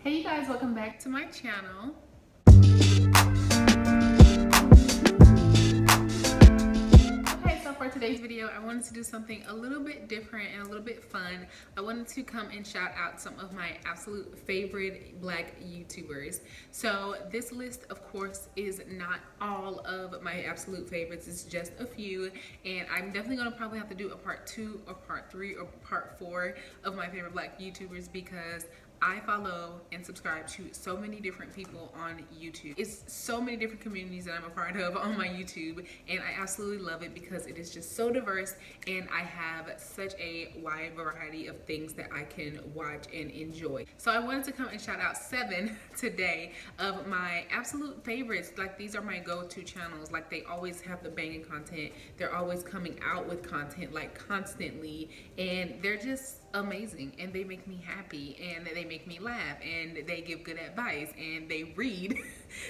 Hey you guys, welcome back to my channel. Okay, so for today's video, I wanted to do something a little bit different and a little bit fun. I wanted to come and shout out some of my absolute favorite Black YouTubers. So this list, of course, is not all of my absolute favorites. It's just a few, and I'm definitely gonna probably have to do a part 2 or part 3 or part 4 of my favorite Black YouTubers because I follow and subscribe to so many different people on YouTube. It's so many different communities that I'm a part of on my YouTube, and I absolutely love it because it is just so diverse, and I have such a wide variety of things that I can watch and enjoy. So I wanted to come and shout out 7 today of my absolute favorites. Like, these are my go-to channels. Like, they always have the banging content. They're always coming out with content, like, constantly, and they're just amazing, and they make me happy, and they make me laugh, and they give good advice, and they read.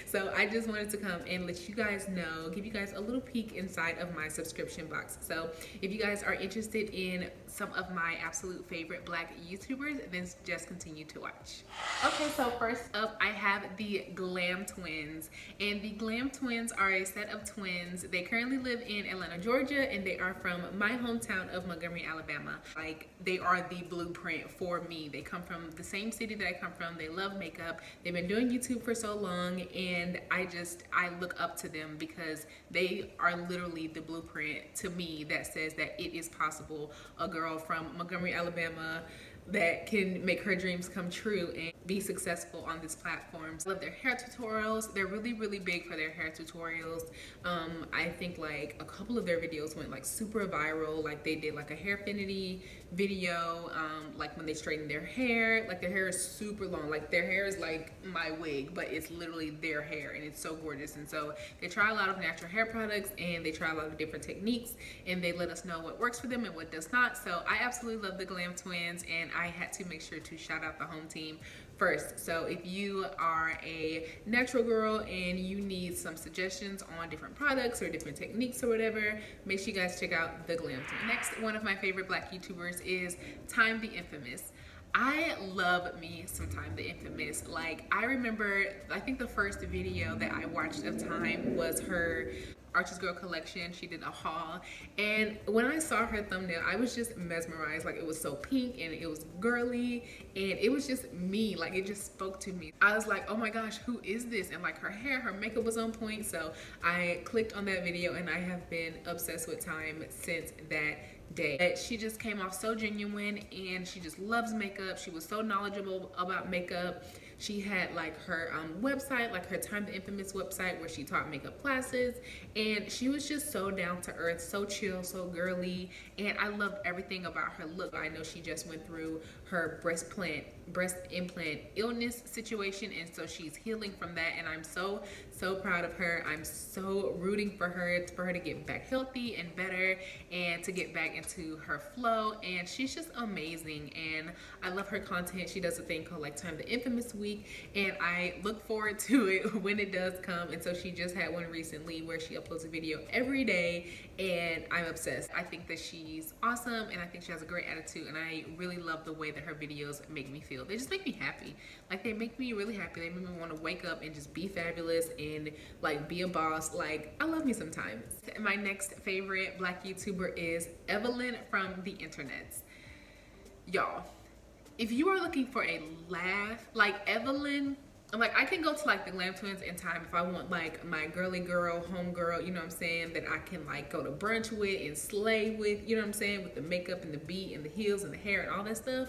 So I just wanted to come and let you guys know, give you guys a little peek inside of my subscription box. So if you guys are interested in some of my absolute favorite Black YouTubers, then just continue to watch. Okay, so first up I have the Glam Twins, and the Glam Twins are a set of twins. They currently live in Atlanta, Georgia, and they are from my hometown of Montgomery, Alabama. Like, they are the blueprint for me. They come from the same city that I come from. They love makeup. They've been doing YouTube for so long, and I look up to them because they are literally the blueprint to me that says that it is possible. A girl from Montgomery, Alabama that can make her dreams come true and be successful on this platform. I love their hair tutorials. They're really, really big for their hair tutorials. I think like a couple of their videos went like super viral. Like, they did like a hair affinity video, like when they straighten their hair. Like, their hair is super long. Like, their hair is like my wig, but it's literally their hair, and it's so gorgeous. And so they try a lot of natural hair products, and they try a lot of different techniques, and they let us know what works for them and what does not. So I absolutely love the Glam Twins, and I had to make sure to shout out the home team first. So if you are a natural girl and you need some suggestions on different products or different techniques or whatever, make sure you guys check out the Glam Twins. Next, one of my favorite Black YouTubers is Time the Infamous. I love me some Time the Infamous. Like, I remember, I think the first video that I watched of Time was her Arches Girl collection. She did a haul, and when I saw her thumbnail, I was just mesmerized. Like, it was so pink, and it was girly, and it was just me. Like, it just spoke to me. I was like, oh my gosh, who is this? And like, her hair, her makeup was on point. So I clicked on that video, and I have been obsessed with Time since that day. She just came off so genuine, and she just loves makeup. She was so knowledgeable about makeup. She had like her website, like her Time the Infamous website, where she taught makeup classes, and she was just so down to earth, so chill, so girly, and I loved everything about her look. I know she just went through her breast implant illness situation, and so she's healing from that, and I'm so proud of her. I'm so rooting for her to get back healthy and better, and to get back into her flow. And she's just amazing, and I love her content. She does a thing called like Time the Infamous Week, and I look forward to it when it does come. And so she just had one recently where she uploads a video every day, and I'm obsessed. I think that she's awesome, and I think she has a great attitude, and I really love the way that her videos make me feel. They just make me happy. Like, they make me really happy. They make me want to wake up and just be fabulous and like be a boss. Like, I love me some Time. My next favorite Black YouTuber is Evelyn from the internets. Y'all, if you are looking for a laugh, like Evelyn, like, I can go to like the Glam Twins in Time if I want like my girly girl, home girl, you know what I'm saying, that I can like go to brunch with and slay with, you know what I'm saying, with the makeup and the beat and the heels and the hair and all that stuff.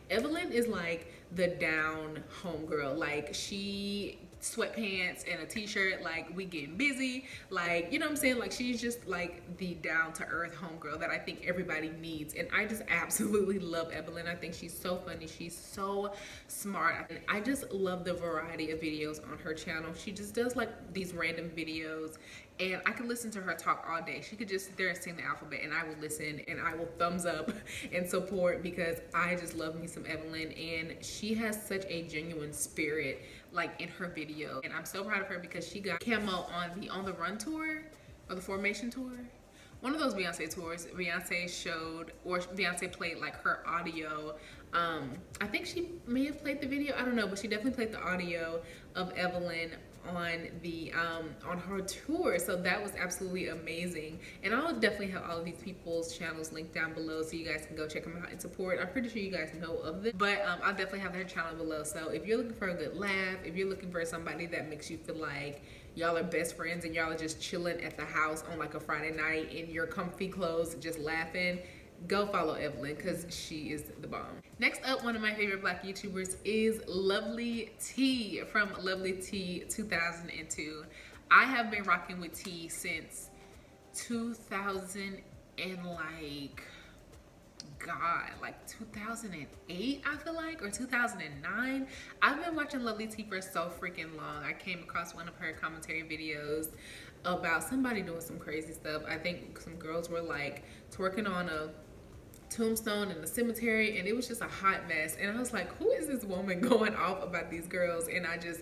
Evelyn is like the down home girl. Like, she sweatpants and a t-shirt, like, we getting busy, like, you know what I'm saying, like, she's just like the down-to-earth homegirl that I think everybody needs. And I just absolutely love Evelyn. I think she's so funny, she's so smart, and I just love the variety of videos on her channel. She just does like these random videos, and I could listen to her talk all day. She could just sit there and sing the alphabet, and I will listen, and I will thumbs up and support, because I just love me some Evelyn, and she has such a genuine spirit like in her video. And I'm so proud of her because she got camo on the On the Run tour, or the Formation tour. One of those Beyonce tours, Beyonce showed, or Beyonce played like her audio I think she may have played the video, I don't know, but she definitely played the audio of Evelyn on the on her tour. So that was absolutely amazing, and I'll definitely have all of these people's channels linked down below so you guys can go check them out and support. I'm pretty sure you guys know of them, but I'll definitely have their channel below. So if you're looking for a good laugh, if you're looking for somebody that makes you feel like y'all are best friends and y'all are just chilling at the house on like a Friday night in your comfy clothes just laughing, go follow Evelyn because she is the bomb. Next up, one of my favorite black YouTubers is Lovely T from Lovely T 2002. I have been rocking with T since 2000 and like 2008, I feel like, or 2009. I've been watching Lovely T for so freaking long. I came across one of her commentary videos about somebody doing some crazy stuff. I think some girls were like twerking on a tombstone in the cemetery, and it was just a hot mess. And I was like, who is this woman going off about these girls? And I just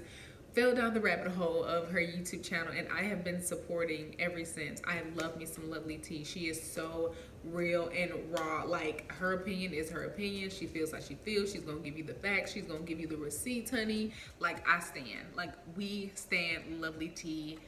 fell down the rabbit hole of her YouTube channel, and I have been supporting ever since. I love me some Lovely T. She is so real and raw. Like, her opinion is her opinion. She feels like she feels. She's gonna give you the facts. She's gonna give you the receipts, honey. Like, I stand. Like, we stand Lovely T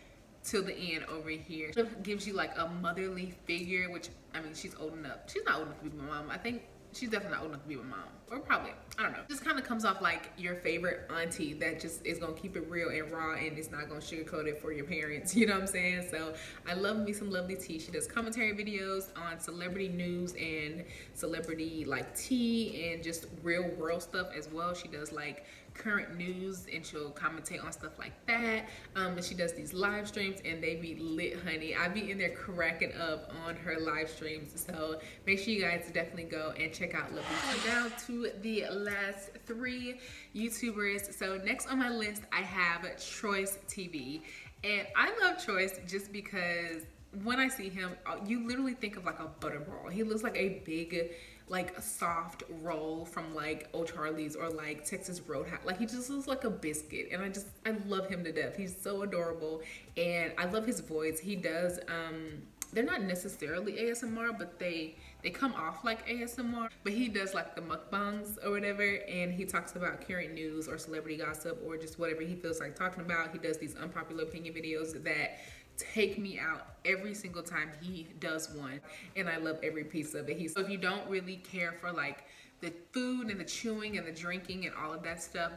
till the end over here. It gives you like a motherly figure, which, I mean, she's old enough. She's not old enough to be my mom. I think she's definitely not old enough to be my mom. Or probably, I don't know. Just kind of comes off like your favorite auntie that just is gonna keep it real and raw, and it's not gonna sugarcoat it for your parents. You know what I'm saying? So I love me some Lovely T. She does commentary videos on celebrity news and celebrity like tea and just real world stuff as well. She does like current news and she'll commentate on stuff like that. And she does these live streams and they be lit, honey. I be in there cracking up on her live streams. So make sure you guys definitely go and check out Lovely T. Now to the last three YouTubers. So next on my list I have Choice TV, and I love Choice just because when I see him, you literally think of like a butterball. He looks like a big, like a soft roll from like O'Charlie's or like Texas Roadhouse. Like, he just looks like a biscuit, and I love him to death. He's so adorable, and I love his voice. He does they're not necessarily ASMR, but they come off like ASMR. But he does like the mukbangs or whatever, and he talks about current news or celebrity gossip or just whatever he feels like talking about. He does these unpopular opinion videos that take me out every single time he does one, and I love every piece of it. So if you don't really care for like the food and the chewing and the drinking and all of that stuff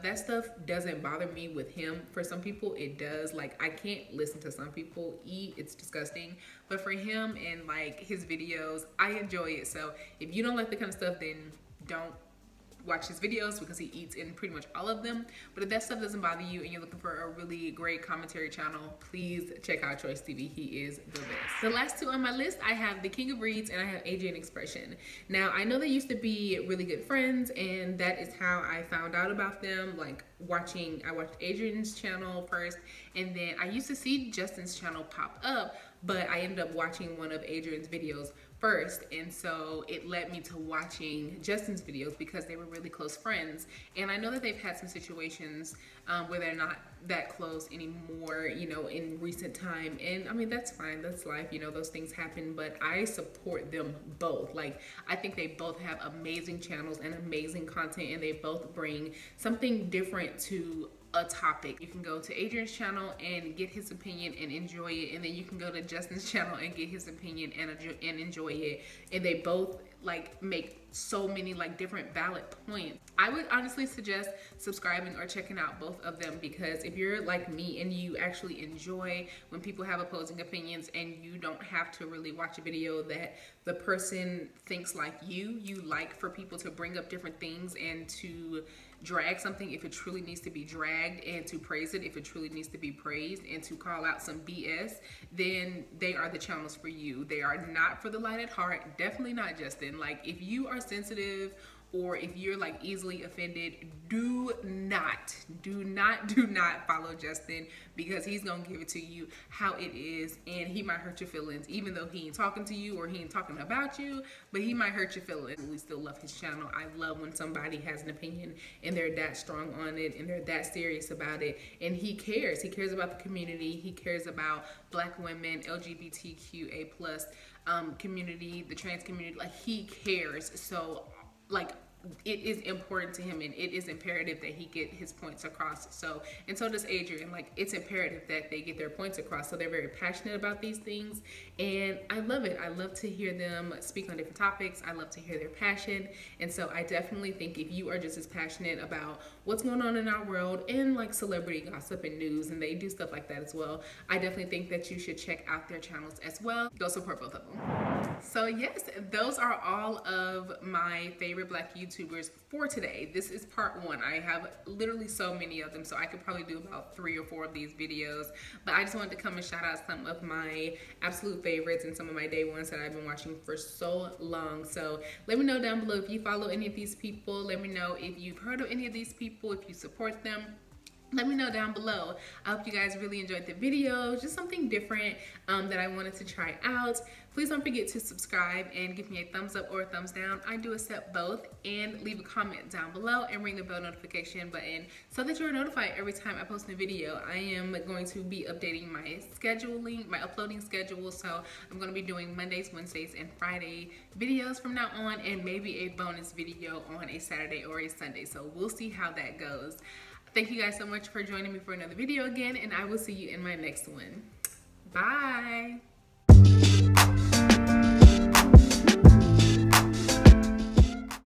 doesn't bother me with him. For some people it does. Like, I can't listen to some people eat, it's disgusting, but for him and like his videos, I enjoy it. So if you don't like the kind of stuff, then don't watch his videos because he eats in pretty much all of them. But if that stuff doesn't bother you and you're looking for a really great commentary channel, please check out Choice TV. He is the best. The last two on my list, I have The King of Reads and I have AJ and Expression. Now, I know they used to be really good friends, and that is how I found out about them. Like, I watched Adrian's channel first, and then I used to see Justin's channel pop up, but I ended up watching one of Adrian's videos first, and so it led me to watching Justin's videos because they were really close friends. And I know that they've had some situations where they're not that close anymore, you know, in recent time, and I mean, that's fine, that's life, you know, those things happen. But I support them both. Like, I think they both have amazing channels and amazing content, and they both bring something different to a topic. You can go to Adrian's channel and get his opinion and enjoy it, and then you can go to Justin's channel and get his opinion and enjoy it. And they both like make so many like different valid points. I would honestly suggest subscribing or checking out both of them, because if you're like me and you actually enjoy when people have opposing opinions and you don't have to really watch a video that the person thinks like you like for people to bring up different things and to drag something if it truly needs to be dragged, and to praise it if it truly needs to be praised, and to call out some BS, then they are the channels for you. They are not for the light at heart. Definitely not Justin. Like, if you are sensitive or if you're like easily offended, do not follow Justin, because he's gonna give it to you how it is, and he might hurt your feelings, even though he ain't talking to you or he ain't talking about you, but he might hurt your feelings. We still love his channel. I love when somebody has an opinion and they're that strong on it and they're that serious about it, and he cares about the community. He cares about Black women, LGBTQA plus community, the trans community. Like, he cares. So like, it is important to him and it is imperative that he get his points across. So, and so does Adrian. Like, it's imperative that they get their points across. So they're very passionate about these things, and I love it. I love to hear them speak on different topics. I love to hear their passion. And so I definitely think if you are just as passionate about what's going on in our world and like celebrity gossip and news, and they do stuff like that as well, I definitely think that you should check out their channels as well. Go support both of them. So yes, those are all of my favorite Black YouTubers for today. This is part one. I have literally so many of them, so I could probably do about 3 or 4 of these videos, but I just wanted to come and shout out some of my absolute favorites and some of my day ones that I've been watching for so long. So let me know down below if you follow any of these people. Let me know if you've heard of any of these people, if you support them. Let me know down below. I hope you guys really enjoyed the video. Just something different that I wanted to try out. Please don't forget to subscribe and give me a thumbs up or a thumbs down. I do accept both. And leave a comment down below and ring the bell notification button so that you're notified every time I post a video. I am going to be updating my scheduling, my uploading schedule. So I'm going to be doing Mondays, Wednesdays, and Friday videos from now on, and maybe a bonus video on a Saturday or a Sunday. So we'll see how that goes. Thank you guys so much for joining me for another video again, and I will see you in my next one. Bye.